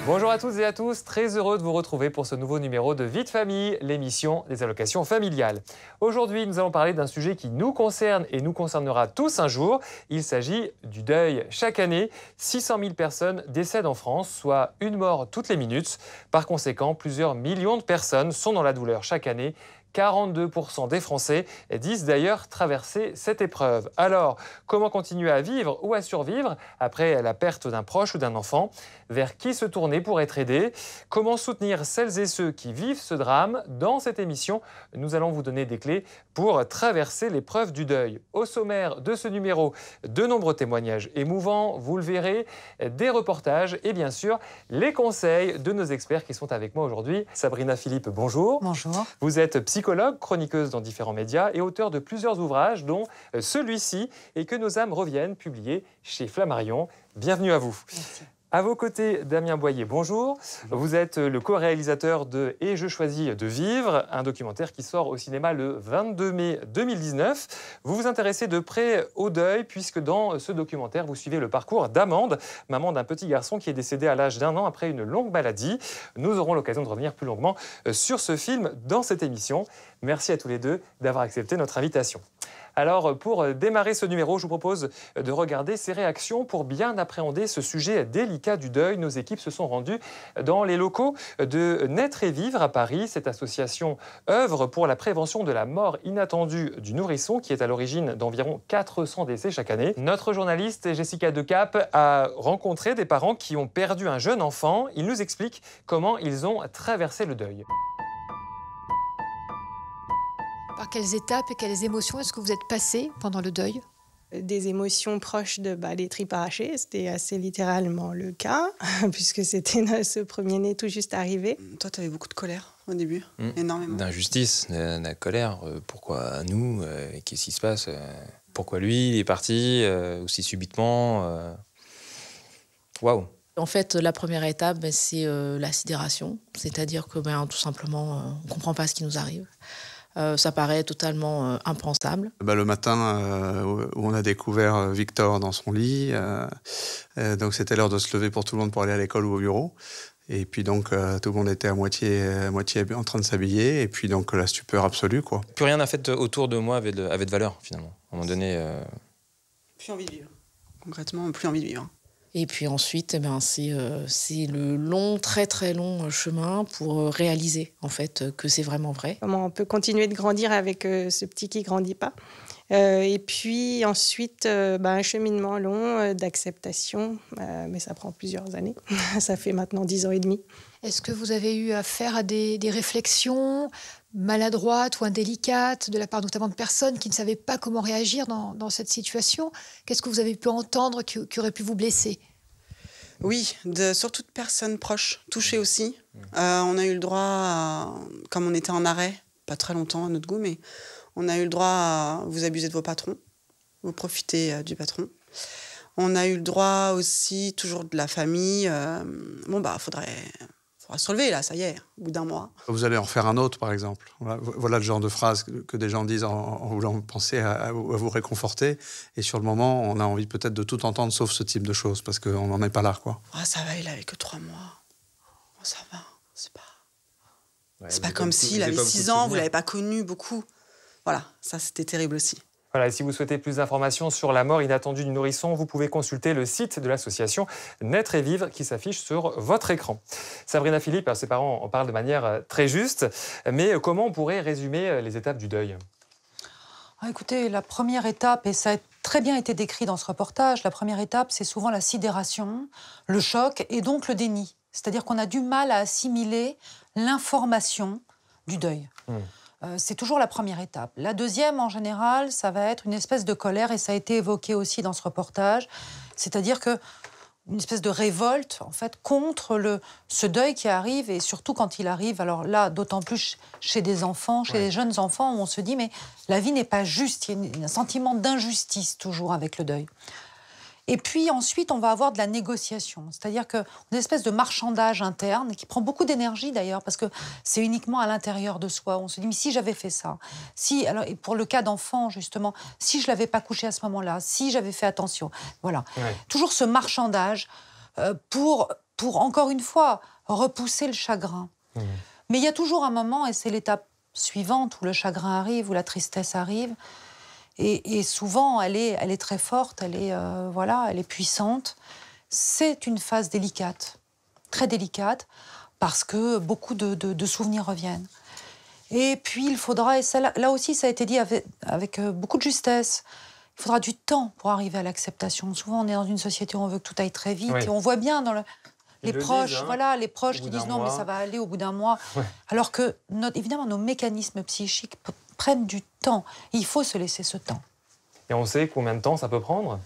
Bonjour à toutes et à tous, très heureux de vous retrouver pour ce nouveau numéro de Vie de famille, l'émission des allocations familiales. Aujourd'hui, nous allons parler d'un sujet qui nous concerne et nous concernera tous un jour. Il s'agit du deuil. Chaque année, 600 000 personnes décèdent en France, soit une mort toutes les minutes. Par conséquent, plusieurs millions de personnes sont dans la douleur chaque année. 42% des Français disent d'ailleurs traverser cette épreuve. Alors, comment continuer à vivre ou à survivre après la perte d'un proche ou d'un enfant? Vers qui se tourner pour être aidé? Comment soutenir celles et ceux qui vivent ce drame? Dans cette émission, nous allons vous donner des clés pour traverser l'épreuve du deuil. Au sommaire de ce numéro, de nombreux témoignages émouvants, vous le verrez, des reportages et bien sûr, les conseils de nos experts qui sont avec moi aujourd'hui. Sabrina Philippe, bonjour. Bonjour. Vous êtes psychologue, chroniqueuse dans différents médias et auteur de plusieurs ouvrages, dont celui-ci et Que nos âmes reviennent, publié chez Flammarion. Bienvenue à vous. Merci. À vos côtés, Damien Boyer, bonjour. Vous êtes le co-réalisateur de Et je choisis de vivre, un documentaire qui sort au cinéma le 22 mai 2019. Vous vous intéressez de près au deuil, puisque dans ce documentaire, vous suivez le parcours d'Amande, maman d'un petit garçon qui est décédé à l'âge d'1 an après une longue maladie. Nous aurons l'occasion de revenir plus longuement sur ce film dans cette émission. Merci à tous les deux d'avoir accepté notre invitation. Alors, pour démarrer ce numéro, je vous propose de regarder ces réactions pour bien appréhender ce sujet délicat du deuil. Nos équipes se sont rendues dans les locaux de Naître et Vivre à Paris. Cette association œuvre pour la prévention de la mort inattendue du nourrisson, qui est à l'origine d'environ 400 décès chaque année. Notre journaliste Jessica Decap a rencontré des parents qui ont perdu un jeune enfant. Ils nous expliquent comment ils ont traversé le deuil. Par quelles étapes et quelles émotions est-ce que vous êtes passé pendant le deuil? Des émotions proches de des tripes arrachées, c'était assez littéralement le cas, puisque c'était ce premier-né tout juste arrivé. Toi, tu avais beaucoup de colère au début, énormément. D'injustice, de la colère. Pourquoi nous? Qu'est-ce qui se passe? Pourquoi lui, il est parti aussi subitement? Waouh! En fait, la première étape, c'est la sidération. C'est-à-dire que tout simplement, on ne comprend pas ce qui nous arrive. Ça paraît totalement impensable. Le matin où on a découvert Victor dans son lit, donc c'était l'heure de se lever pour tout le monde pour aller à l'école ou au bureau. Et puis donc tout le monde était à moitié en train de s'habiller, et puis donc la stupeur absolue, quoi. Plus rien n'a fait autour de moi avait de valeur, finalement. À un moment donné... Plus envie de vivre. Concrètement, plus envie de vivre. Et puis ensuite, c'est le long, très très long chemin pour réaliser en fait que c'est vraiment vrai. Comment on peut continuer de grandir avec ce petit qui ne grandit pas. Et puis ensuite, un cheminement long d'acceptation, mais ça prend plusieurs années. Ça fait maintenant 10 ans et demi. Est-ce que vous avez eu affaire à des réflexions maladroites ou indélicates de la part notamment de personnes qui ne savaient pas comment réagir dans cette situation? Qu'est-ce que vous avez pu entendre qui aurait pu vous blesser? Oui, surtout de personnes proches, touchées aussi. On a eu le droit, comme on était en arrêt, pas très longtemps à notre goût, mais on a eu le droit à vous abuser de vos patrons, vous profitez du patron. On a eu le droit aussi, toujours de la famille, faudra se relever, là, ça y est, au bout d'un mois. Vous allez en faire un autre, par exemple. Voilà le genre de phrase que des gens disent en voulant penser à vous réconforter. Et sur le moment, on a envie peut-être de tout entendre, sauf ce type de choses, parce qu'on n'en est pas là, quoi. Ah, ça va, il avait que 3 mois. Oh, ça va, c'est pas... Ouais, c'est pas comme s'il avait 6 ans, vous l'avez pas connu beaucoup. Voilà, ça, c'était terrible aussi. Voilà, et si vous souhaitez plus d'informations sur la mort inattendue du nourrisson, vous pouvez consulter le site de l'association Naître et Vivre qui s'affiche sur votre écran. Sabrina Philippe, ses parents en parlent de manière très juste, mais comment on pourrait résumer les étapes du deuil? Écoutez, la première étape, et ça a très bien été décrit dans ce reportage, la première étape, c'est souvent la sidération, le choc et donc le déni. C'est-à-dire qu'on a du mal à assimiler l'information du deuil. C'est toujours la première étape. La deuxième, en général, ça va être une espèce de colère, et ça a été évoqué aussi dans ce reportage. C'est-à-dire une espèce de révolte, en fait, contre ce deuil qui arrive, et surtout quand il arrive, alors là, d'autant plus chez des enfants, chez des jeunes enfants, où on se dit, mais la vie n'est pas juste, il y a un sentiment d'injustice toujours avec le deuil. Et puis ensuite, on va avoir de la négociation. C'est-à-dire qu'une espèce de marchandage interne qui prend beaucoup d'énergie d'ailleurs, parce que c'est uniquement à l'intérieur de soi. On se dit, mais si j'avais fait ça, si, alors, et pour le cas d'enfant, justement, si je ne l'avais pas couché à ce moment-là, si j'avais fait attention. Voilà. Ouais. Toujours ce marchandage pour pour, encore une fois, repousser le chagrin. Mais il y a toujours un moment, et c'est l'étape suivante, où le chagrin arrive, où la tristesse arrive. Et souvent, elle est très forte, elle est puissante. C'est une phase délicate, très délicate, parce que beaucoup de souvenirs reviennent. Et puis, il faudra, et ça, là aussi, ça a été dit avec beaucoup de justesse, il faudra du temps pour arriver à l'acceptation. Souvent, on est dans une société où on veut que tout aille très vite, et on voit bien dans les proches, les proches qui disent non, mais ça va aller au bout d'un mois. Ouais. Alors que, évidemment, nos mécanismes psychiques prennent du temps. Il faut se laisser ce temps. Et on sait combien de temps ça peut prendre ?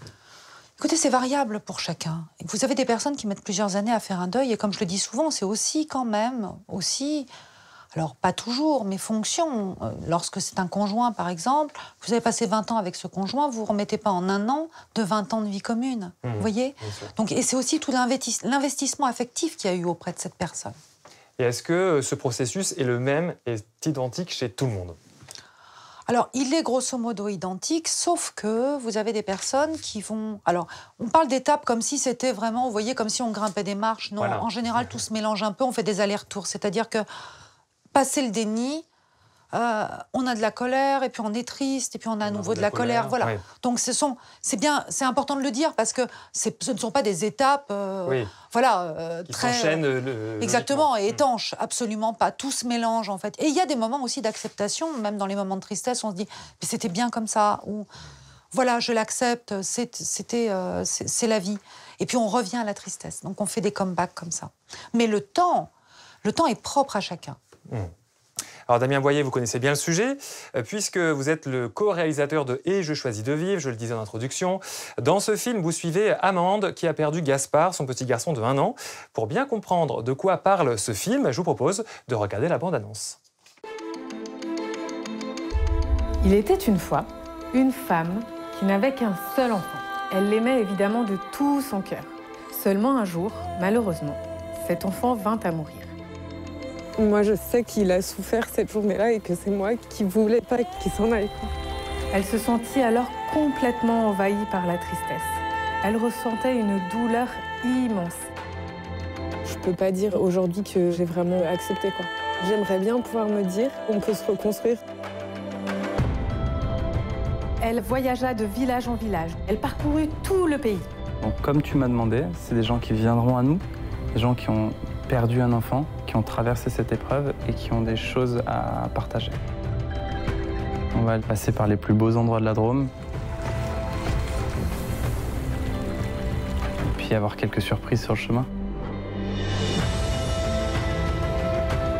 Écoutez, c'est variable pour chacun. Vous avez des personnes qui mettent plusieurs années à faire un deuil, et comme je le dis souvent, c'est aussi quand même, alors pas toujours, mais fonction. Lorsque c'est un conjoint, par exemple, vous avez passé 20 ans avec ce conjoint, vous ne remettez pas en un an de 20 ans de vie commune. Vous voyez ? Donc, et c'est aussi tout l'investissement affectif qu'il y a eu auprès de cette personne. Et est-ce que ce processus est le même, est identique chez tout le monde ? Alors, il est grosso modo identique, sauf que vous avez des personnes qui vont... Alors, on parle d'étapes comme si c'était vraiment, vous voyez, comme si on grimpait des marches. Non, en général, tout se mélange un peu, on fait des allers-retours. C'est-à-dire que, passer le déni, on a de la colère, et puis on est triste, et puis on a à nouveau de la colère. Voilà. Oui. Donc, c'est important de le dire, parce que ce ne sont pas des étapes... qui s'enchaînent exactement, et étanches, absolument pas. Tout se mélange, en fait. Et il y a des moments aussi d'acceptation, même dans les moments de tristesse, on se dit « mais c'était bien comme ça », ou « voilà, je l'accepte, c'est la vie ». Et puis on revient à la tristesse. Donc on fait des comebacks comme ça. Mais le temps est propre à chacun. Alors Damien Boyer, vous connaissez bien le sujet, puisque vous êtes le co-réalisateur de « Et je choisis de vivre », je le disais en introduction. Dans ce film, vous suivez Amande, qui a perdu Gaspard, son petit garçon de 1 an. Pour bien comprendre de quoi parle ce film, je vous propose de regarder la bande-annonce. Il était une fois une femme qui n'avait qu'un seul enfant. Elle l'aimait évidemment de tout son cœur. Seulement un jour, malheureusement, cet enfant vint à mourir. Moi, je sais qu'il a souffert cette journée-là et que c'est moi qui voulais pas qu'il s'en aille. Elle se sentit alors complètement envahie par la tristesse. Elle ressentait une douleur immense. Je peux pas dire aujourd'hui que j'ai vraiment accepté, quoi. J'aimerais bien pouvoir me dire qu'on peut se reconstruire. Elle voyagea de village en village. Elle parcourut tout le pays. Donc, comme tu m'as demandé, c'est des gens qui viendront à nous, des gens qui ont perdu un enfant, qui ont traversé cette épreuve et qui ont des choses à partager. On va passer par les plus beaux endroits de la Drôme. Et puis avoir quelques surprises sur le chemin.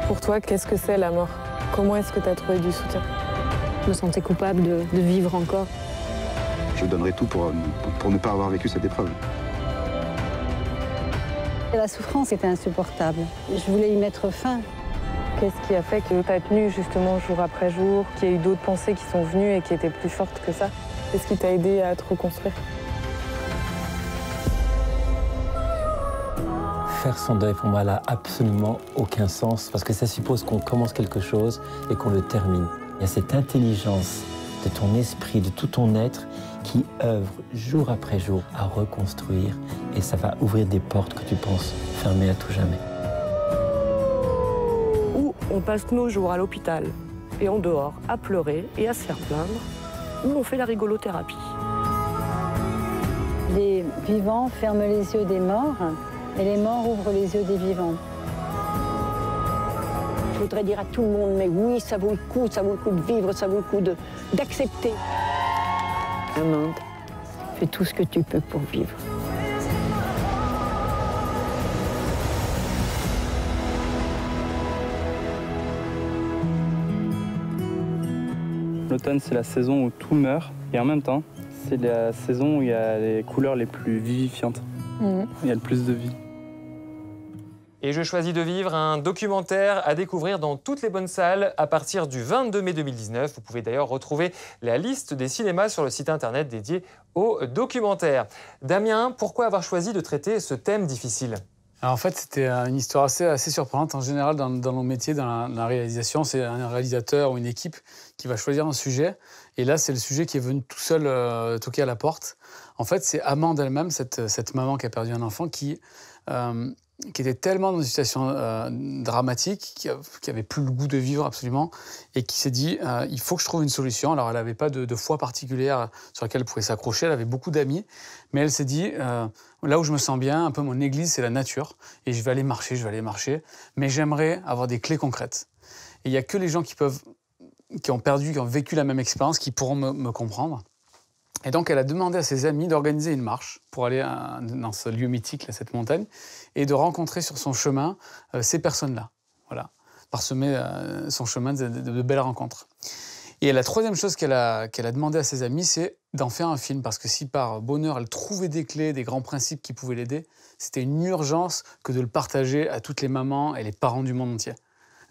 Pour toi, qu'est-ce que c'est la mort? Comment est-ce que tu as trouvé du soutien? Je me sentais coupable de vivre encore. Je donnerai tout pour ne pas avoir vécu cette épreuve. La souffrance était insupportable. Je voulais y mettre fin. Qu'est-ce qui a fait que tu as tenu justement jour après jour, qu'il y a eu d'autres pensées qui sont venues et qui étaient plus fortes que ça? Qu'est-ce qui t'a aidé à te reconstruire? Faire son deuil, pour moi, n'a absolument aucun sens, parce que ça suppose qu'on commence quelque chose et qu'on le termine. Il y a cette intelligence de ton esprit, de tout ton être, qui œuvre jour après jour à reconstruire, et ça va ouvrir des portes que tu penses fermées à tout jamais. Ou on passe nos jours à l'hôpital et en dehors à pleurer et à se faire plaindre, ou on fait la rigolothérapie. Les vivants ferment les yeux des morts et les morts ouvrent les yeux des vivants. Je voudrais dire à tout le monde, mais oui, ça vaut le coup de vivre, ça vaut le coup d'accepter. Amande, fais tout ce que tu peux pour vivre. L'automne, c'est la saison où tout meurt, et en même temps, c'est la saison où il y a les couleurs les plus vivifiantes. Il y a le plus de vie. Et je choisis de vivre, un documentaire à découvrir dans toutes les bonnes salles à partir du 22 mai 2019. Vous pouvez d'ailleurs retrouver la liste des cinémas sur le site internet dédié au documentaire. Damien, pourquoi avoir choisi de traiter ce thème difficile ? Alors en fait, c'était une histoire assez surprenante. En général, dans nos métiers, dans la réalisation, c'est un réalisateur ou une équipe qui va choisir un sujet. Et là, c'est le sujet qui est venu tout seul toquer à la porte. En fait, c'est Amande elle-même, cette maman qui a perdu un enfant, qui qui était tellement dans une situation dramatique, qui n'avait plus le goût de vivre absolument, et qui s'est dit il faut que je trouve une solution. Alors elle n'avait pas de foi particulière sur laquelle elle pouvait s'accrocher, elle avait beaucoup d'amis, mais elle s'est dit là où je me sens bien, un peu mon église, c'est la nature, et je vais aller marcher, mais j'aimerais avoir des clés concrètes. Et il n'y a que les gens qui ont vécu la même expérience, qui pourront me comprendre. Et donc, elle a demandé à ses amis d'organiser une marche pour aller dans ce lieu mythique, là, cette montagne, et de rencontrer sur son chemin ces personnes-là. Voilà, parsemer son chemin de belles rencontres. Et la troisième chose qu'elle a demandé à ses amis, c'est d'en faire un film. Parce que si par bonheur, elle trouvait des clés, des grands principes qui pouvaient l'aider, c'était une urgence que de le partager à toutes les mamans et les parents du monde entier.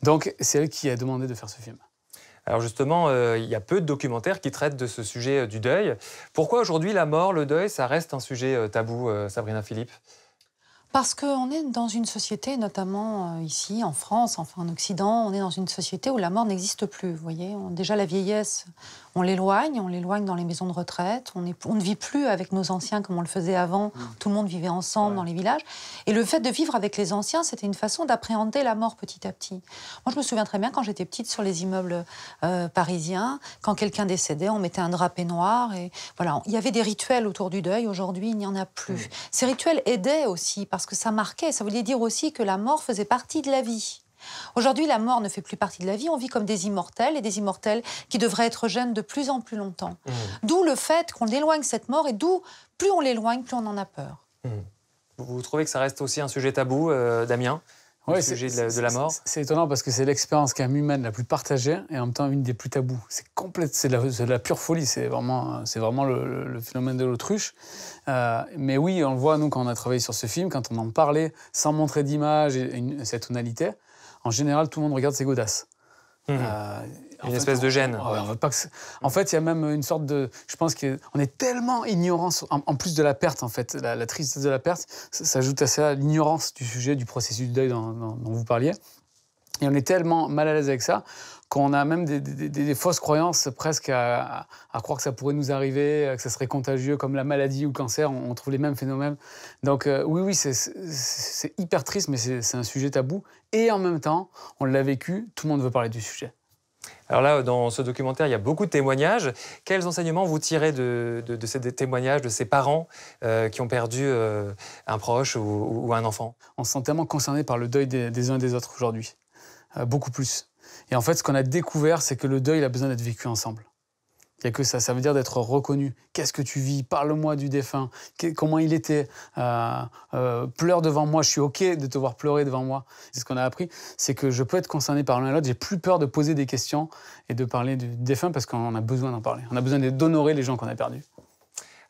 Donc, c'est elle qui a demandé de faire ce film. Alors justement, il y a peu de documentaires qui traitent de ce sujet du deuil. Pourquoi aujourd'hui la mort, le deuil, ça reste un sujet tabou, Sabrina Philippe ? Parce qu'on est dans une société, notamment ici, en France, enfin en Occident, on est dans une société où la mort n'existe plus, vous voyez. Déjà, la vieillesse, on l'éloigne dans les maisons de retraite, on ne vit plus avec nos anciens comme on le faisait avant, tout le monde vivait ensemble dans les villages. Et le fait de vivre avec les anciens, c'était une façon d'appréhender la mort petit à petit. Moi, je me souviens très bien, quand j'étais petite, sur les immeubles parisiens, quand quelqu'un décédait, on mettait un drapé noir, et voilà, il y avait des rituels autour du deuil. Aujourd'hui, il n'y en a plus. Ces rituels aidaient aussi, parce que ça marquait, ça voulait dire aussi que la mort faisait partie de la vie. Aujourd'hui, la mort ne fait plus partie de la vie, on vit comme des immortels, et des immortels qui devraient être jeunes de plus en plus longtemps. D'où le fait qu'on éloigne cette mort, et d'où, plus on l'éloigne, plus on en a peur. Vous trouvez que ça reste aussi un sujet tabou, Damien ? Oui, le sujet de la mort. C'est étonnant parce que c'est l'expérience quand même humaine la plus partagée et en même temps une des plus tabous. C'est de la pure folie, c'est vraiment le phénomène de l'autruche. Mais oui, on le voit, nous, quand on a travaillé sur ce film, quand on en parlait sans montrer d'image et cette tonalité, en général, tout le monde regarde ses godasses. Une espèce de gêne. On veut pas que en fait, il y a même une sorte de... Je pense qu'on est tellement ignorants, en plus de la perte, en fait, la tristesse de la perte, ça s'ajoute à ça l'ignorance du sujet, du processus de deuil dont vous parliez. Et on est tellement mal à l'aise avec ça qu'on a même des fausses croyances presque à croire que ça pourrait nous arriver, que ça serait contagieux, comme la maladie ou le cancer, on trouve les mêmes phénomènes. Donc oui, c'est hyper triste, mais c'est un sujet tabou. Et en même temps, on l'a vécu, tout le monde veut parler du sujet. Alors là, dans ce documentaire, il y a beaucoup de témoignages. Quels enseignements vous tirez de ces témoignages de ces parents qui ont perdu un proche ou un enfant ? On se sent tellement concerné par le deuil des uns et des autres aujourd'hui. Beaucoup plus. Et en fait, ce qu'on a découvert, c'est que le deuil, il a besoin d'être vécu ensemble. Il n'y a que ça. Ça veut dire d'être reconnu. Qu'est-ce que tu vis ? Parle-moi du défunt. Comment il était ? Pleure devant moi. Je suis OK de te voir pleurer devant moi. C'est ce qu'on a appris. C'est que je peux être concerné par l'un et l'autre. J'ai plus peur de poser des questions et de parler du défunt parce qu'on a besoin d'en parler. On a besoin d'honorer les gens qu'on a perdus.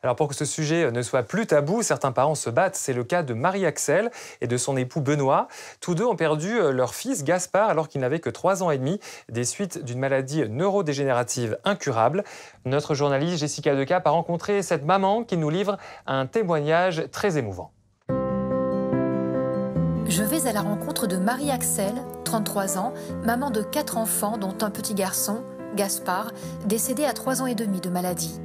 Alors pour que ce sujet ne soit plus tabou, certains parents se battent. C'est le cas de Marie-Axelle et de son époux Benoît. Tous deux ont perdu leur fils Gaspard alors qu'il n'avait que 3 ans et demi, des suites d'une maladie neurodégénérative incurable. Notre journaliste Jessica Decap a rencontré cette maman qui nous livre un témoignage très émouvant. Je vais à la rencontre de Marie-Axelle, 33 ans, maman de 4 enfants, dont un petit garçon, Gaspard, décédé à 3 ans et demi de maladie.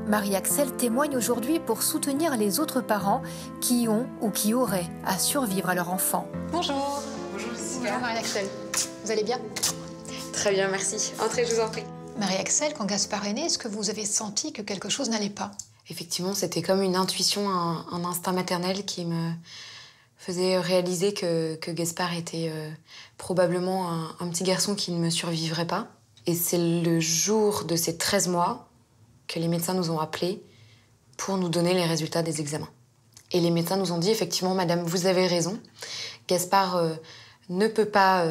Marie-Axelle témoigne aujourd'hui pour soutenir les autres parents qui ont ou qui auraient à survivre à leur enfant. Bonjour. Bonjour Jessica. Bonjour Marie-Axelle. Vous allez bien ? Très bien, merci. Entrez, je vous en prie. Marie-Axelle, quand Gaspard est né, est-ce que vous avez senti que quelque chose n'allait pas ? Effectivement, c'était comme une intuition, un instinct maternel qui me faisait réaliser que Gaspard était probablement un petit garçon qui ne me survivrait pas. Et c'est le jour de ses 13 mois que les médecins nous ont appelés pour nous donner les résultats des examens. Et les médecins nous ont dit, effectivement, madame, vous avez raison, Gaspard ne peut pas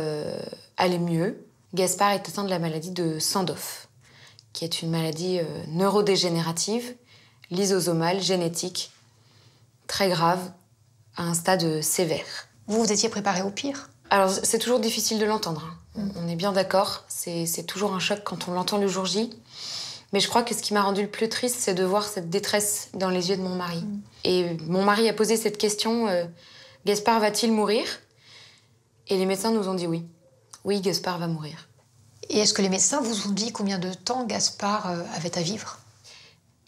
aller mieux. Gaspard est atteint de la maladie de Sandoff, qui est une maladie neurodégénérative, lysosomale, génétique, très grave, à un stade sévère. Vous vous étiez préparé au pire ? Alors, c'est toujours difficile de l'entendre. On est bien d'accord, c'est toujours un choc quand on l'entend le jour J. Mais je crois que ce qui m'a rendu le plus triste, c'est de voir cette détresse dans les yeux de mon mari. Et mon mari a posé cette question, Gaspard va-t-il mourir ? Et les médecins nous ont dit oui. Oui, Gaspard va mourir. Et est-ce que les médecins vous ont dit combien de temps Gaspard avait à vivre ?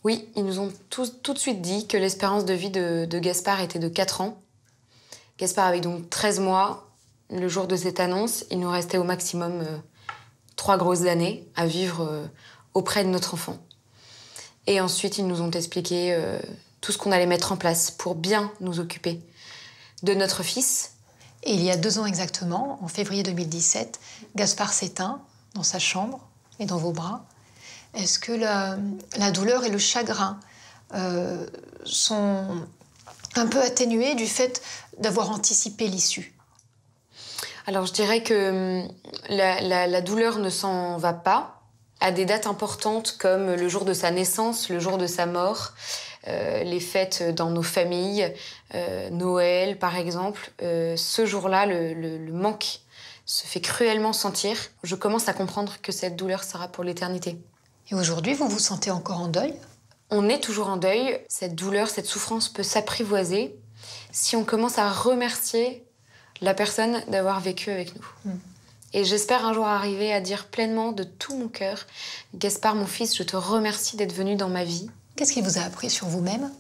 Oui, ils nous ont tout de suite dit que l'espérance de vie de Gaspard était de 4 ans. Gaspard avait donc 13 mois. Le jour de cette annonce, il nous restait au maximum 3 grosses années à vivre auprès de notre enfant. Et ensuite, ils nous ont expliqué tout ce qu'on allait mettre en place pour bien nous occuper de notre fils. Et il y a 2 ans exactement, en février 2017, Gaspard s'éteint dans sa chambre et dans vos bras. Est-ce que la douleur et le chagrin sont un peu atténués du fait d'avoir anticipé l'issue? Alors je dirais que la douleur ne s'en va pas. À des dates importantes comme le jour de sa naissance, le jour de sa mort, les fêtes dans nos familles, Noël par exemple, ce jour-là, le manque se fait cruellement sentir. Je commence à comprendre que cette douleur sera pour l'éternité. Et aujourd'hui, vous vous sentez encore en deuil? On est toujours en deuil. Cette douleur, cette souffrance peut s'apprivoiser si on commence à remercier la personne d'avoir vécu avec nous. Et j'espère un jour arriver à dire pleinement de tout mon cœur, Gaspard, mon fils, je te remercie d'être venu dans ma vie. Qu'est-ce qui vous a appris sur vous-même?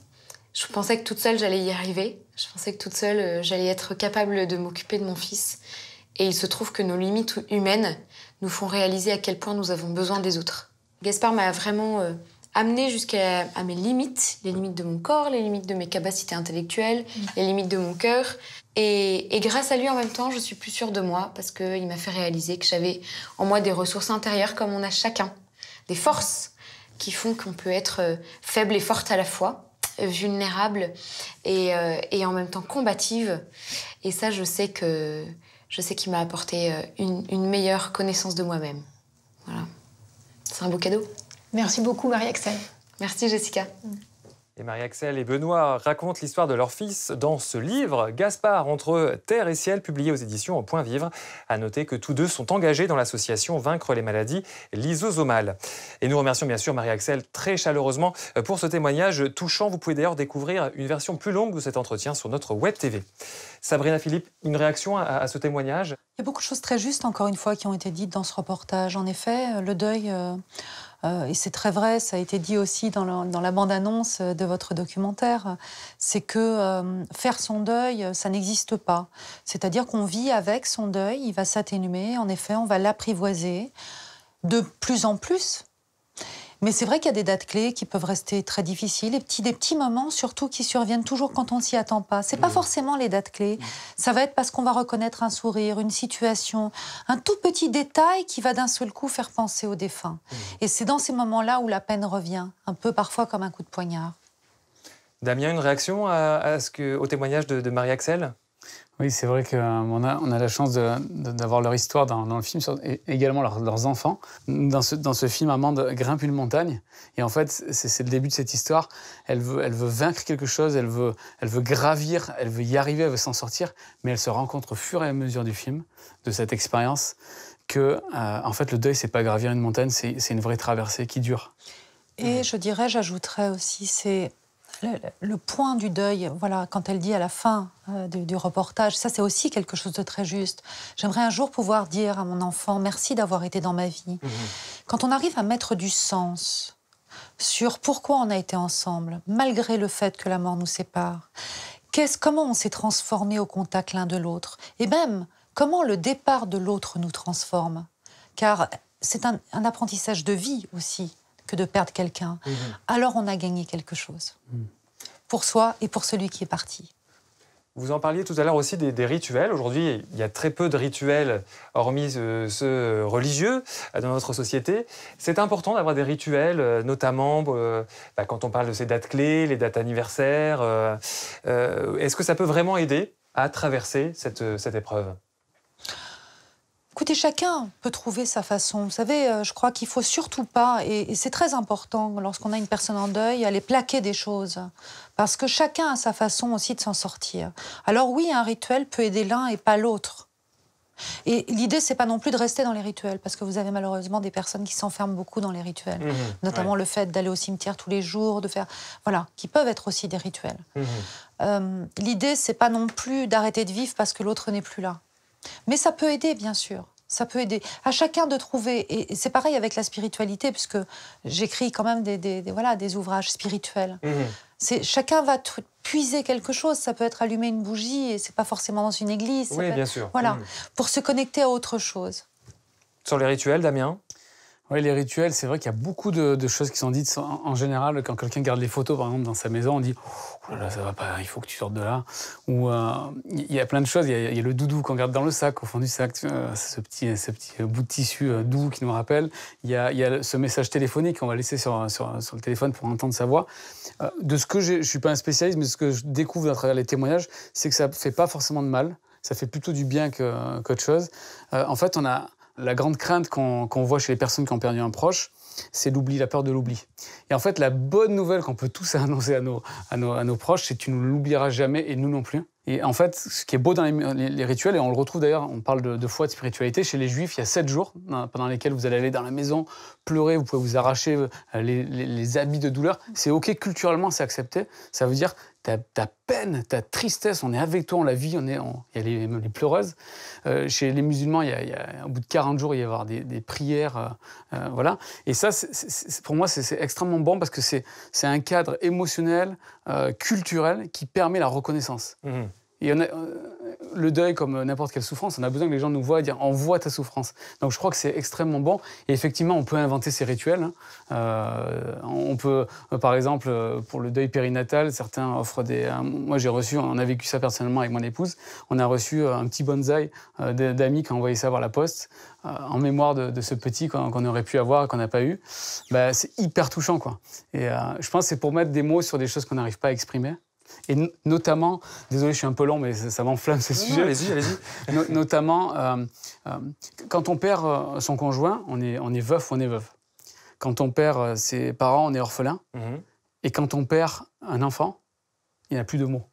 Je pensais que toute seule, j'allais y arriver. Je pensais que toute seule, j'allais être capable de m'occuper de mon fils. Et il se trouve que nos limites humaines nous font réaliser à quel point nous avons besoin des autres. Gaspard m'a vraiment amenée jusqu'à mes limites, les limites de mon corps, les limites de mes capacités intellectuelles, les limites de mon cœur. Et grâce à lui, en même temps, je suis plus sûre de moi parce qu'il m'a fait réaliser que j'avais en moi des ressources intérieures comme on a chacun, des forces qui font qu'on peut être faible et forte à la fois, vulnérable et en même temps combative. Et ça, je sais qu'il m'a apporté une meilleure connaissance de moi-même. Voilà. C'est un beau cadeau. Merci beaucoup, Marie-Axelle. Merci, Jessica. Et Marie-Axelle et Benoît racontent l'histoire de leur fils dans ce livre, Gaspard entre terre et ciel, publié aux éditions Point Vivre. À noter que tous deux sont engagés dans l'association Vaincre les maladies lysosomales. Et nous remercions bien sûr Marie-Axelle très chaleureusement pour ce témoignage touchant. Vous pouvez d'ailleurs découvrir une version plus longue de cet entretien sur notre web TV. Sabrina Philippe, une réaction à ce témoignage? Il y a beaucoup de choses très justes, encore une fois, qui ont été dites dans ce reportage. En effet, le deuil... et c'est très vrai, ça a été dit aussi dans la bande-annonce de votre documentaire, c'est que faire son deuil, ça n'existe pas. C'est-à-dire qu'on vit avec son deuil, il va s'atténuer, en effet, on va l'apprivoiser de plus en plus. Mais c'est vrai qu'il y a des dates clés qui peuvent rester très difficiles, des petits moments surtout qui surviennent toujours quand on ne s'y attend pas. C'est pas forcément les dates clés, ça va être parce qu'on va reconnaître un sourire, une situation, un tout petit détail qui va d'un seul coup faire penser au défunt. Et c'est dans ces moments-là où la peine revient, un peu parfois comme un coup de poignard. Damien, une réaction au témoignage de Marie-Axelle? Oui, c'est vrai qu'on a la chance d'avoir leur histoire dans le film, et également leurs enfants. Dans ce film, Amande grimpe une montagne. Et en fait, c'est le début de cette histoire. Elle veut vaincre quelque chose, elle veut gravir, elle veut y arriver, elle veut s'en sortir. Mais elle se rend compte au fur et à mesure du film, de cette expérience, que en fait, le deuil, c'est pas gravir une montagne, c'est une vraie traversée qui dure. Et j'ajouterais aussi, c'est... Le point du deuil, voilà, quand elle dit à la fin du reportage, ça c'est aussi quelque chose de très juste. J'aimerais un jour pouvoir dire à mon enfant, merci d'avoir été dans ma vie. Quand on arrive à mettre du sens sur pourquoi on a été ensemble, malgré le fait que la mort nous sépare, comment on s'est transformé au contact l'un de l'autre, et même comment le départ de l'autre nous transforme. Car c'est un apprentissage de vie aussi, que de perdre quelqu'un, alors on a gagné quelque chose. Pour soi et pour celui qui est parti. Vous en parliez tout à l'heure aussi des rituels. Aujourd'hui, il y a très peu de rituels, hormis ceux religieux, dans notre société. C'est important d'avoir des rituels, notamment quand on parle de ces dates clés, les dates anniversaires. Est-ce que ça peut vraiment aider à traverser cette épreuve ? Écoutez, chacun peut trouver sa façon. Vous savez, je crois qu'il ne faut surtout pas, et c'est très important lorsqu'on a une personne en deuil, aller plaquer des choses. Parce que chacun a sa façon aussi de s'en sortir. Alors oui, un rituel peut aider l'un et pas l'autre. Et l'idée, c'est pas non plus de rester dans les rituels, parce que vous avez malheureusement des personnes qui s'enferment beaucoup dans les rituels. Notamment le fait d'aller au cimetière tous les jours, qui peuvent être aussi des rituels. L'idée, c'est pas non plus d'arrêter de vivre parce que l'autre n'est plus là. Mais ça peut aider, bien sûr. Ça peut aider. À chacun de trouver. Et c'est pareil avec la spiritualité, puisque j'écris quand même des ouvrages spirituels. Chacun va puiser quelque chose. Ça peut être allumer une bougie, et c'est pas forcément dans une église. Oui, bien sûr. Voilà, pour se connecter à autre chose. Sur les rituels, Damien? Oui, les rituels, c'est vrai qu'il y a beaucoup de choses qui sont dites. En général, quand quelqu'un garde les photos, par exemple, dans sa maison, on dit « Oh là là, ça va pas, il faut que tu sortes de là ». Ou il y a plein de choses. Il y a le doudou qu'on garde dans le sac, au fond du sac, ce petit bout de tissu doux qui nous rappelle. Il y a ce message téléphonique qu'on va laisser sur le téléphone pour entendre sa voix. De ce que je ne suis pas un spécialiste, mais ce que je découvre à travers les témoignages, c'est que ça ne fait pas forcément de mal. Ça fait plutôt du bien qu'autre chose. En fait, on a... La grande crainte qu'on voit chez les personnes qui ont perdu un proche, c'est l'oubli, la peur de l'oubli. Et en fait, la bonne nouvelle qu'on peut tous annoncer à nos proches, c'est que tu ne l'oublieras jamais et nous non plus. Et en fait, ce qui est beau dans les rituels, et on le retrouve d'ailleurs, on parle de foi, de spiritualité, chez les Juifs, il y a 7 jours pendant lesquels vous allez aller dans la maison, pleurer, vous pouvez vous arracher les habits de douleur. C'est OK, culturellement, c'est accepté. Ça veut dire ta peine, ta tristesse, on est avec toi, on la vit, il y a les pleureuses. Chez les musulmans, au bout de 40 jours, il va y avoir des prières. Voilà. Et ça, pour moi, c'est extrêmement bon parce que c'est un cadre émotionnel, culturel qui permet la reconnaissance. Et le deuil, comme n'importe quelle souffrance, on a besoin que les gens nous voient et dire « on voit ta souffrance ». Donc je crois que c'est extrêmement bon. Et effectivement, on peut inventer ces rituels. On peut, par exemple, pour le deuil périnatal, certains offrent moi, on a vécu ça personnellement avec mon épouse. On a reçu un petit bonsaï d'amis qui ont envoyé ça par la poste en mémoire de ce petit qu'on aurait pu avoir et qu'on n'a pas eu. C'est hyper touchant, quoi. Et je pense que c'est pour mettre des mots sur des choses qu'on n'arrive pas à exprimer. Et notamment, désolé, je suis un peu long, mais ça m'enflamme ce sujet. Allez-y. Notamment, quand on perd son conjoint, on est veuf ou on est veuve. Quand on perd ses parents, on est orphelin. Et quand on perd un enfant, il n'y a plus de mots.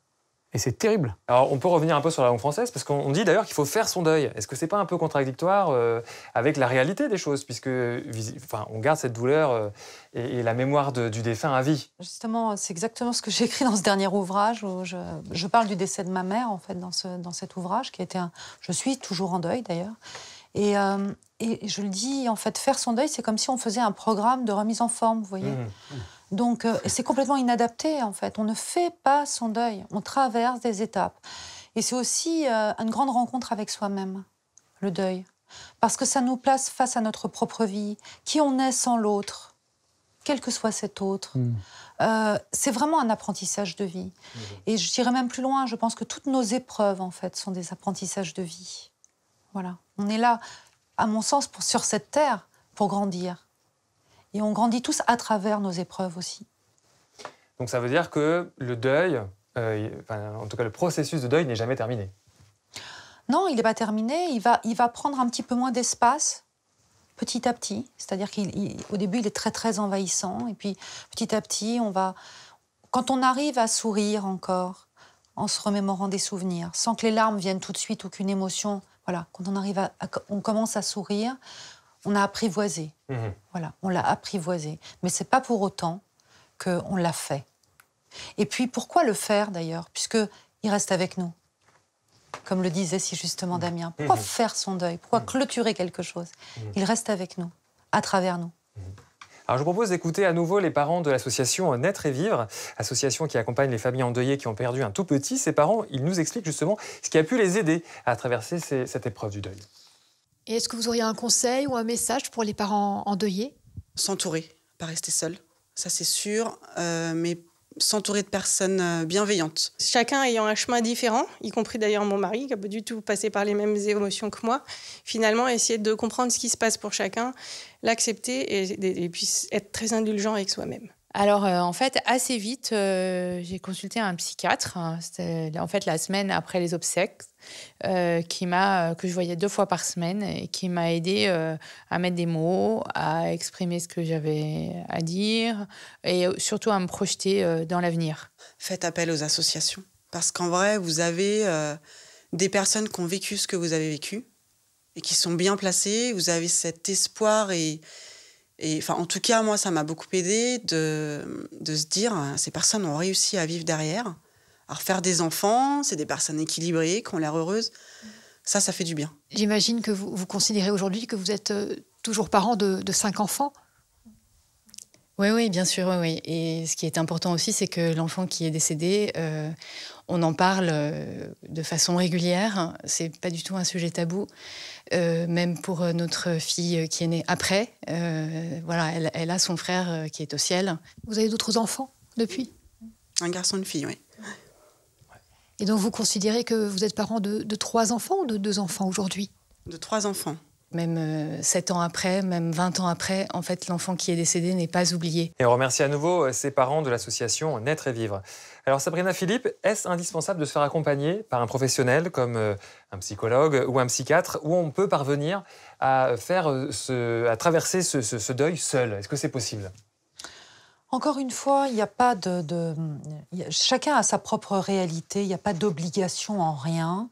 Et c'est terrible. Alors, on peut revenir un peu sur la langue française, parce qu'on dit d'ailleurs qu'il faut faire son deuil. Est-ce que c'est pas un peu contradictoire avec la réalité des choses, puisque on garde cette douleur et la mémoire du défunt à vie? Justement, c'est exactement ce que j'ai écrit dans ce dernier ouvrage, où je parle du décès de ma mère, en fait, dans cet ouvrage, qui a été Je suis toujours en deuil, d'ailleurs. Et je le dis, en fait, faire son deuil, c'est comme si on faisait un programme de remise en forme, vous voyez. Donc, c'est complètement inadapté, en fait. On ne fait pas son deuil, on traverse des étapes. Et c'est aussi une grande rencontre avec soi-même, le deuil. Parce que ça nous place face à notre propre vie, qui on est sans l'autre, quel que soit cet autre. C'est vraiment un apprentissage de vie. Et je dirais même plus loin, je pense que toutes nos épreuves, en fait, sont des apprentissages de vie. Voilà. On est là, à mon sens, sur cette terre, pour grandir. Et on grandit tous à travers nos épreuves aussi. Donc ça veut dire que le deuil, en tout cas le processus de deuil n'est jamais terminé? Non, il n'est pas terminé. Il va prendre un petit peu moins d'espace, petit à petit. C'est-à-dire qu'au début, il est très, très envahissant. Et puis, petit à petit, quand on arrive à sourire encore, en se remémorant des souvenirs, sans que les larmes viennent tout de suite, aucune émotion, voilà, quand on commence à sourire, on a apprivoisé. Voilà, on l'a apprivoisé. Mais c'est pas pour autant qu'on l'a fait. Et puis, pourquoi le faire, d'ailleurs? Puisqu'il reste avec nous. Comme le disait si justement Damien. Pourquoi faire son deuil? Pourquoi clôturer quelque chose? Il reste avec nous, à travers nous. Alors, je vous propose d'écouter à nouveau les parents de l'association Naître et Vivre, association qui accompagne les familles endeuillées qui ont perdu un tout petit. Ces parents, ils nous expliquent justement ce qui a pu les aider à traverser cette épreuve du deuil. Et est-ce que vous auriez un conseil ou un message pour les parents endeuillés? S'entourer, pas rester seul, ça c'est sûr, mais s'entourer de personnes bienveillantes. Chacun ayant un chemin différent, y compris d'ailleurs mon mari, qui n'a pas du tout passé par les mêmes émotions que moi, finalement, essayer de comprendre ce qui se passe pour chacun, l'accepter et puis être très indulgent avec soi-même. Alors, en fait, assez vite, j'ai consulté un psychiatre. C'était en fait la semaine après les obsèques, que je voyais 2 fois par semaine et qui m'a aidée à mettre des mots, à exprimer ce que j'avais à dire et surtout à me projeter dans l'avenir. Faites appel aux associations. Parce qu'en vrai, vous avez des personnes qui ont vécu ce que vous avez vécu et qui sont bien placées. Vous avez cet espoir et en tout cas, moi, ça m'a beaucoup aidé de se dire ces personnes ont réussi à vivre derrière, à refaire des enfants, c'est des personnes équilibrées, qui ont l'air heureuses. Ça fait du bien. J'imagine que vous considérez aujourd'hui que vous êtes toujours parent de 5 enfants. Oui, bien sûr, oui. Et ce qui est important aussi, c'est que l'enfant qui est décédé, on en parle de façon régulière. C'est pas du tout un sujet tabou. Même pour notre fille qui est née après, voilà, elle a son frère qui est au ciel. Vous avez d'autres enfants depuis? Un garçon et une fille, oui. Et donc vous considérez que vous êtes parent de 3 enfants ou de 2 enfants aujourd'hui? De 3 enfants. Même 7 ans après, même 20 ans après, en fait, l'enfant qui est décédé n'est pas oublié. Et on remercie à nouveau ses parents de l'association Naître et Vivre. Alors Sabrina Philippe, est-ce indispensable de se faire accompagner par un professionnel comme un psychologue ou un psychiatre, où on peut parvenir à traverser ce deuil seul? Est-ce que c'est possible? Encore une fois, il n'y a pas chacun a sa propre réalité, il n'y a pas d'obligation en rien.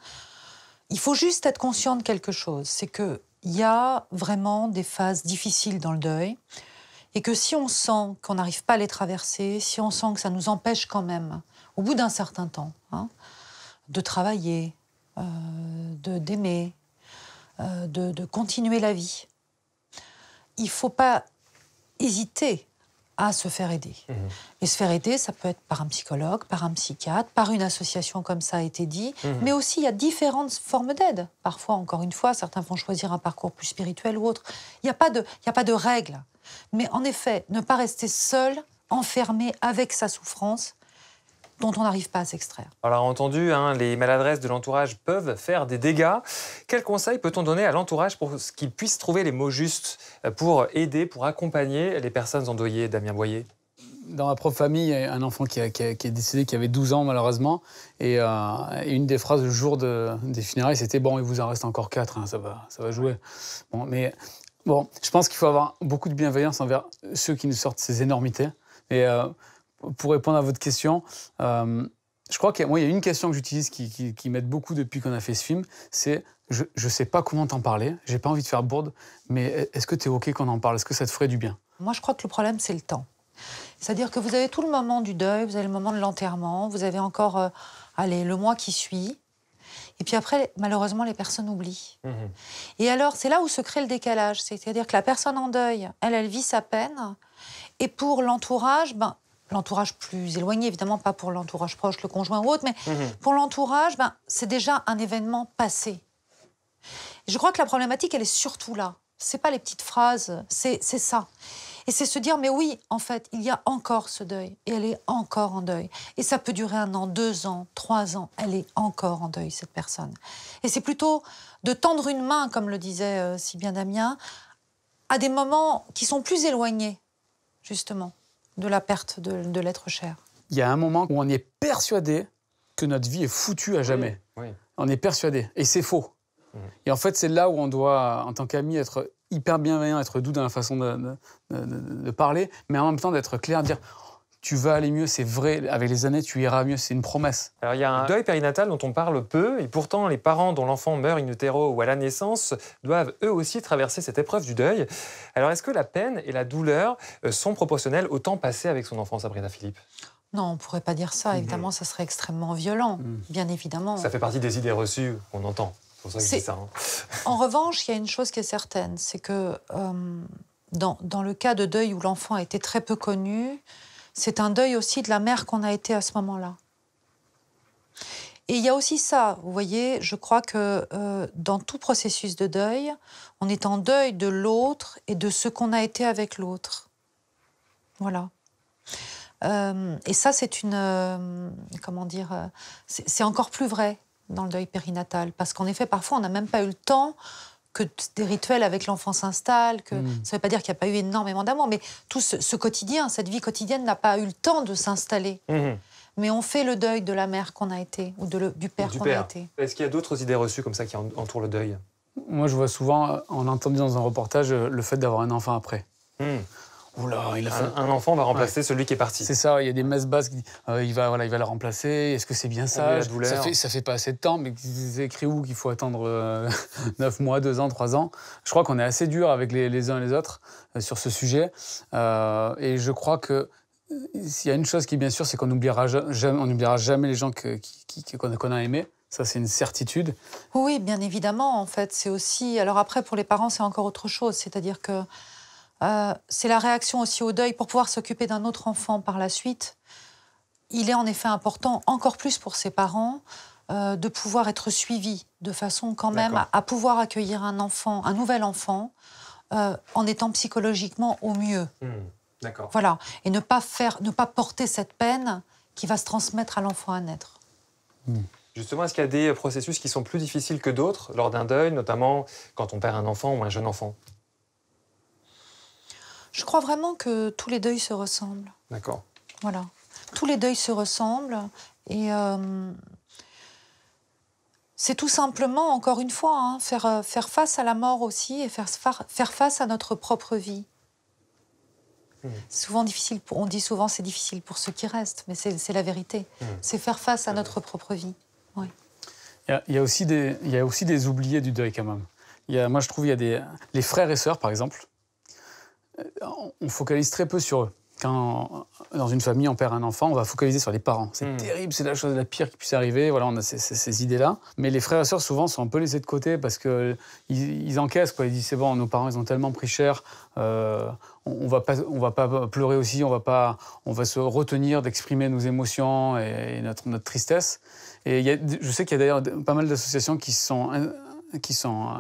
Il faut juste être conscient de quelque chose, c'est qu'il y a vraiment des phases difficiles dans le deuil et que si on sent qu'on n'arrive pas à les traverser, si on sent que ça nous empêche quand même, au bout d'un certain temps, de travailler, d'aimer, de continuer la vie, il ne faut pas hésiter à se faire aider. Et se faire aider, ça peut être par un psychologue, par un psychiatre, par une association comme ça a été dit, mais aussi il y a différentes formes d'aide. Parfois, encore une fois, certains vont choisir un parcours plus spirituel ou autre. Il n'y a pas de règles. Mais en effet, ne pas rester seul, enfermé avec sa souffrance, dont on n'arrive pas à s'extraire. Alors entendu, les maladresses de l'entourage peuvent faire des dégâts. Quels conseils peut-on donner à l'entourage pour qu'il puisse trouver les mots justes pour aider, pour accompagner les personnes endeuillées, Damien Boyer? Dans ma propre famille, il y a un enfant qui est décédé, qui avait 12 ans malheureusement. Et une des phrases le jour des funérailles, c'était « Bon, il vous en reste encore 4, ça va jouer ». Bon, je pense qu'il faut avoir beaucoup de bienveillance envers ceux qui nous sortent ces énormités. Et pour répondre à votre question, je crois qu'il y a une question que j'utilise qui m'aide beaucoup depuis qu'on a fait ce film, c'est je ne sais pas comment t'en parler, j'ai pas envie de faire bourde, mais est-ce que tu es OK qu'on en parle? Est-ce que ça te ferait du bien? Moi, je crois que le problème, c'est le temps. C'est-à-dire que vous avez tout le moment du deuil, vous avez le moment de l'enterrement, vous avez encore le mois qui suit. Et puis après, malheureusement, les personnes oublient. Et alors, c'est là où se crée le décalage. C'est-à-dire que la personne en deuil, elle vit sa peine. Et pour l'entourage, l'entourage plus éloigné, évidemment, pas pour l'entourage proche, le conjoint ou autre, mais pour l'entourage, c'est déjà un événement passé. Et je crois que la problématique, elle est surtout là. C'est pas les petites phrases, c'est ça. Et c'est se dire, mais oui, en fait, il y a encore ce deuil, et elle est encore en deuil. Et ça peut durer 1 an, 2 ans, 3 ans, elle est encore en deuil, cette personne. Et c'est plutôt de tendre une main, comme le disait si bien Damien, à des moments qui sont plus éloignés, justement, de la perte de l'être cher. Il y a un moment où on est persuadé que notre vie est foutue à jamais. Oui. On est persuadé, et c'est faux. Et en fait, c'est là où on doit, en tant qu'ami, être hyper bienveillant, être doux dans la façon de parler, mais en même temps d'être clair, dire tu vas aller mieux, c'est vrai, avec les années, tu iras mieux, c'est une promesse. Alors il y a un deuil périnatal dont on parle peu, et pourtant les parents dont l'enfant meurt in utero ou à la naissance doivent eux aussi traverser cette épreuve du deuil. Alors est-ce que la peine et la douleur sont proportionnelles au temps passé avec son enfant, Sabrina Philippe? Non, on ne pourrait pas dire ça. Évidemment, ça serait extrêmement violent, bien évidemment. Ça fait partie des idées reçues qu'on entend. C'est pour ça que je dis ça. En revanche, il y a une chose qui est certaine, c'est que dans le cas de deuil où l'enfant a été très peu connu, c'est un deuil aussi de la mère qu'on a été à ce moment-là. Et il y a aussi ça, vous voyez, je crois que dans tout processus de deuil, on est en deuil de l'autre et de ce qu'on a été avec l'autre. Voilà. Et ça, c'est c'est encore plus vrai dans le deuil périnatal, parce qu'en effet, parfois, on n'a même pas eu le temps que des rituels avec l'enfant s'installent, que ça ne veut pas dire qu'il n'y a pas eu énormément d'amour, mais tout ce quotidien, cette vie quotidienne n'a pas eu le temps de s'installer. Mais on fait le deuil de la mère qu'on a été, ou du père qu'on a été. Est-ce qu'il y a d'autres idées reçues comme ça qui entourent le deuil? Moi, je vois souvent, on a entendu dans un reportage, le fait d'avoir un enfant après. Oula, il a fait... un enfant va remplacer celui qui est parti. C'est ça, il y a des messes basses qui disent il va le remplacer, est-ce que c'est bien ça? Ça fait pas assez de temps, mais c'est écrit où qu'il faut attendre 9 mois, 2 ans, 3 ans. Je crois qu'on est assez dur avec les uns et les autres sur ce sujet. Et je crois que s'il y a une chose qui est bien sûre, c'est qu'on n'oubliera jamais les gens qu'on a aimés. Ça, c'est une certitude. Oui, bien évidemment, en fait, c'est aussi... Alors après, pour les parents, c'est encore autre chose, c'est-à-dire que c'est la réaction aussi au deuil pour pouvoir s'occuper d'un autre enfant par la suite. Il est en effet important, encore plus pour ses parents, de pouvoir être suivis de façon quand même à pouvoir accueillir un enfant, un nouvel enfant, en étant psychologiquement au mieux. D'accord. Voilà, et ne pas porter cette peine qui va se transmettre à l'enfant à naître. Justement, est-ce qu'il y a des processus qui sont plus difficiles que d'autres lors d'un deuil, notamment quand on perd un enfant ou un jeune enfant? Je crois vraiment que tous les deuils se ressemblent. D'accord. Voilà. Tous les deuils se ressemblent et c'est tout simplement, encore une fois, hein, faire face à la mort aussi et faire face à notre propre vie. C'est souvent difficile, on dit souvent c'est difficile pour ceux qui restent, mais c'est la vérité. C'est faire face à notre propre vie. Ouais. Il y a aussi des oubliés du deuil quand même. Moi je trouve il y a les frères et sœurs par exemple. On focalise très peu sur eux. Quand dans une famille on perd un enfant, on va focaliser sur les parents. C'est terrible, c'est la chose la pire qui puisse arriver. Voilà, on a ces idées-là. Mais les frères et sœurs souvent sont un peu laissés de côté parce que ils encaissent quoi. Ils disent c'est bon, nos parents ils ont tellement pris cher. On va pas pleurer aussi. On va se retenir d'exprimer nos émotions et notre tristesse. Et je sais qu'il y a d'ailleurs pas mal d'associations qui sont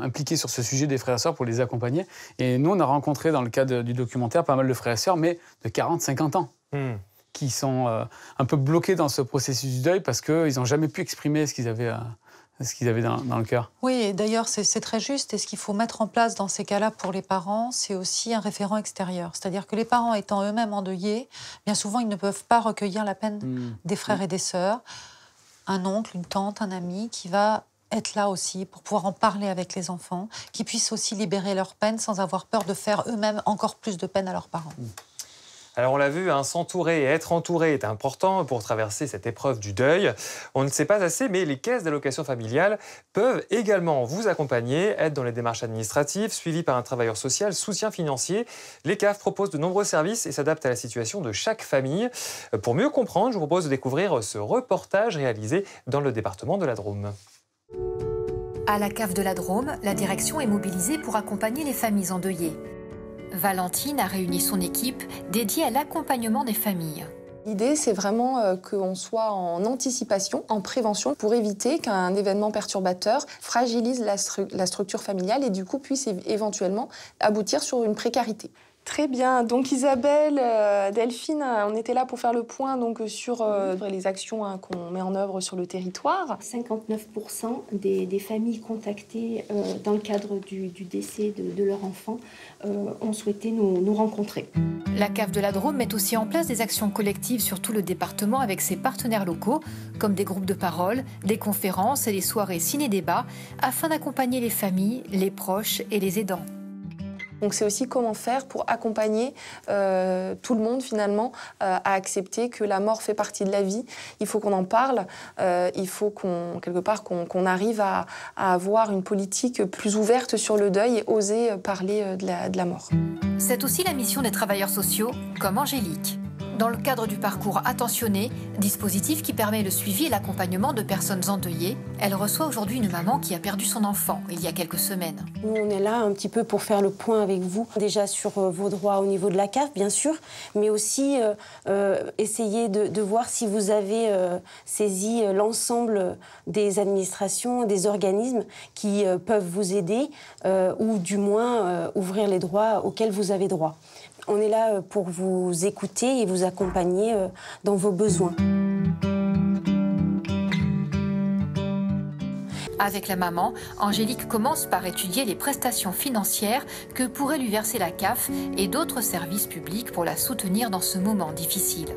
impliqués sur ce sujet des frères et sœurs pour les accompagner. Et nous, on a rencontré dans le cadre du documentaire pas mal de frères et sœurs, mais de 40-50 ans, qui sont un peu bloqués dans ce processus du deuil parce qu'ils n'ont jamais pu exprimer ce qu'ils avaient dans le cœur. Oui, et d'ailleurs, c'est très juste. Et ce qu'il faut mettre en place dans ces cas-là pour les parents, c'est aussi un référent extérieur. C'est-à-dire que les parents étant eux-mêmes endeuillés, bien souvent, ils ne peuvent pas recueillir la peine des frères et des sœurs. Un oncle, une tante, un ami qui va être là aussi pour pouvoir en parler avec les enfants, qui puissent aussi libérer leur peine sans avoir peur de faire eux-mêmes encore plus de peine à leurs parents. Alors on l'a vu, hein, s'entourer et être entouré est important pour traverser cette épreuve du deuil. On ne sait pas assez, mais les caisses d'allocation familiale peuvent également vous accompagner, être dans les démarches administratives, suivies par un travailleur social, soutien financier. Les CAF proposent de nombreux services et s'adaptent à la situation de chaque famille. Pour mieux comprendre, je vous propose de découvrir ce reportage réalisé dans le département de la Drôme. À la CAF de la Drôme, la direction est mobilisée pour accompagner les familles endeuillées. Valentine a réuni son équipe dédiée à l'accompagnement des familles. L'idée, c'est vraiment qu'on soit en anticipation, en prévention, pour éviter qu'un événement perturbateur fragilise la structure familiale et du coup puisse éventuellement aboutir sur une précarité. Très bien. Donc Isabelle, Delphine, on était là pour faire le point donc, sur les actions qu'on met en œuvre sur le territoire. 59% des familles contactées dans le cadre du décès de leur enfant ont souhaité nous rencontrer. La CAF de la Drôme met aussi en place des actions collectives sur tout le département avec ses partenaires locaux, comme des groupes de parole, des conférences et des soirées ciné-débats, afin d'accompagner les familles, les proches et les aidants. Donc c'est aussi comment faire pour accompagner tout le monde finalement à accepter que la mort fait partie de la vie. Il faut qu'on en parle, il faut qu'on arrive à avoir une politique plus ouverte sur le deuil et oser parler de la mort. C'est aussi la mission des travailleurs sociaux, comme Angélique. Dans le cadre du parcours Attentionné, dispositif qui permet le suivi et l'accompagnement de personnes endeuillées, elle reçoit aujourd'hui une maman qui a perdu son enfant il y a quelques semaines. Nous, on est là un petit peu pour faire le point avec vous, déjà sur vos droits au niveau de la CAF, bien sûr, mais aussi essayer de voir si vous avez saisi l'ensemble des administrations, des organismes qui peuvent vous aider ou du moins ouvrir les droits auxquels vous avez droit. On est là pour vous écouter et vous accompagner dans vos besoins. Avec la maman, Angélique commence par étudier les prestations financières que pourrait lui verser la CAF et d'autres services publics pour la soutenir dans ce moment difficile.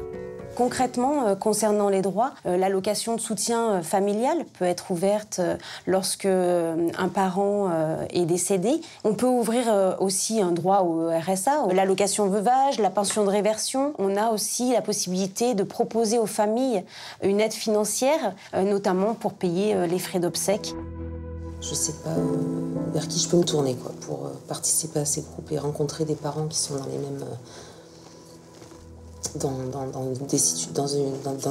Concrètement, concernant les droits, l'allocation de soutien familial peut être ouverte lorsque un parent est décédé. On peut ouvrir aussi un droit au RSA, l'allocation veuvage, la pension de réversion. On a aussi la possibilité de proposer aux familles une aide financière, notamment pour payer les frais d'obsèques. Je ne sais pas vers qui je peux me tourner pour participer à ces groupes et rencontrer des parents qui sont dans les mêmes... dans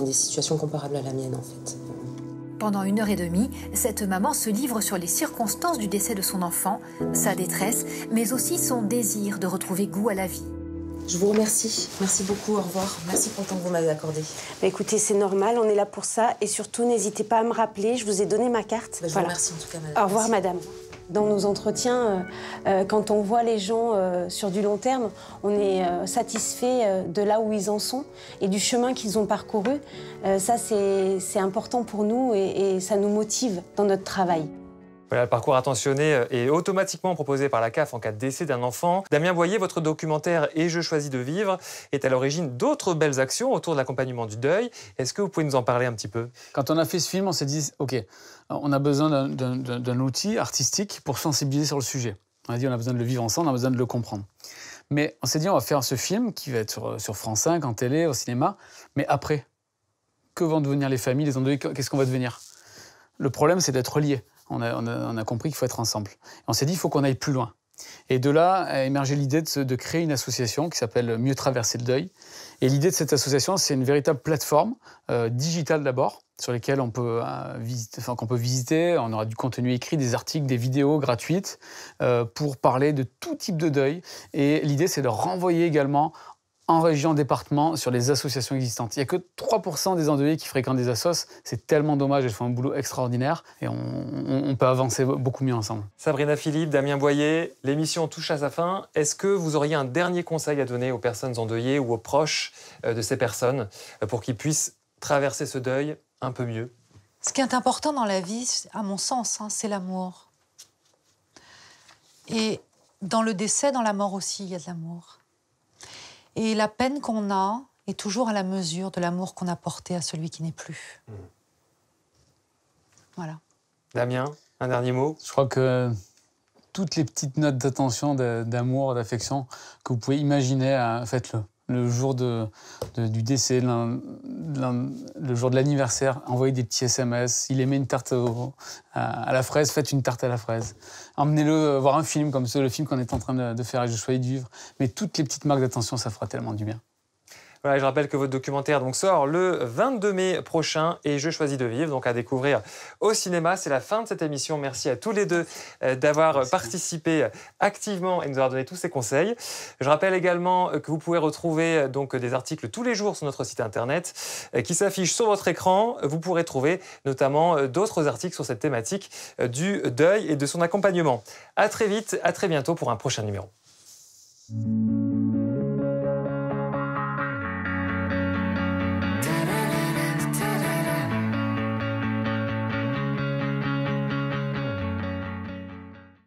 des situations comparables à la mienne, en fait. Pendant 1h30, cette maman se livre sur les circonstances du décès de son enfant, sa détresse, mais aussi son désir de retrouver goût à la vie. Je vous remercie. Merci beaucoup. Au revoir. Merci pour le temps que vous m'avez accordé. Écoutez, c'est normal, on est là pour ça. Et surtout, n'hésitez pas à me rappeler. Je vous ai donné ma carte. Je vous remercie en tout cas, madame. Au revoir, madame. Dans nos entretiens, quand on voit les gens sur du long terme, on est satisfait de là où ils en sont et du chemin qu'ils ont parcouru. Ça, c'est important pour nous et ça nous motive dans notre travail. Voilà, le parcours attentionné est automatiquement proposé par la CAF en cas de décès d'un enfant. Damien Boyer, votre documentaire « Et je choisis de vivre » est à l'origine d'autres belles actions autour de l'accompagnement du deuil. Est-ce que vous pouvez nous en parler un petit peu? Quand on a fait ce film, on s'est dit « Ok, on a besoin d'un outil artistique pour sensibiliser sur le sujet. » On a dit « On a besoin de le vivre ensemble, on a besoin de le comprendre. » Mais on s'est dit « On va faire ce film qui va être sur France 5, en télé, au cinéma. Mais après, que vont devenir les familles, les endeuillés? Qu'est-ce qu'on va devenir ?» Le problème, c'est d'être liés. On a compris qu'il faut être ensemble. On s'est dit, il faut qu'on aille plus loin. Et de là a émergé l'idée de créer une association qui s'appelle Mieux traverser le deuil. Et l'idée de cette association, c'est une véritable plateforme digitale d'abord, sur lesquelles on peut visiter. On aura du contenu écrit, des articles, des vidéos gratuites pour parler de tout type de deuil. Et l'idée, c'est de renvoyer également en région, département, sur les associations existantes. Il n'y a que 3% des endeuillés qui fréquentent des assos. C'est tellement dommage, elles font un boulot extraordinaire et on peut avancer beaucoup mieux ensemble. Sabrina Philippe, Damien Boyer, l'émission touche à sa fin. Est-ce que vous auriez un dernier conseil à donner aux personnes endeuillées ou aux proches de ces personnes pour qu'ils puissent traverser ce deuil un peu mieux? Ce qui est important dans la vie, à mon sens, c'est l'amour. Et dans le décès, dans la mort aussi, il y a de l'amour. Et la peine qu'on a est toujours à la mesure de l'amour qu'on a porté à celui qui n'est plus. Voilà. Damien, un dernier mot? Je crois que toutes les petites notes d'attention, d'amour, d'affection que vous pouvez imaginer, faites-le. Le jour du décès, le jour de l'anniversaire, envoyez des petits SMS. S'il aimait une tarte à la fraise, faites une tarte à la fraise. Emmenez-le voir un film comme le film qu'on est en train de faire et je choisis de vivre. Mais toutes les petites marques d'attention, ça fera tellement du bien. Voilà, je rappelle que votre documentaire sort le 22 mai prochain et je choisis de vivre, donc à découvrir au cinéma. C'est la fin de cette émission. Merci à tous les deux d'avoir participé activement et de nous avoir donné tous ces conseils. Je rappelle également que vous pouvez retrouver des articles tous les jours sur notre site internet qui s'affichent sur votre écran. Vous pourrez trouver notamment d'autres articles sur cette thématique du deuil et de son accompagnement. À très vite, à très bientôt pour un prochain numéro.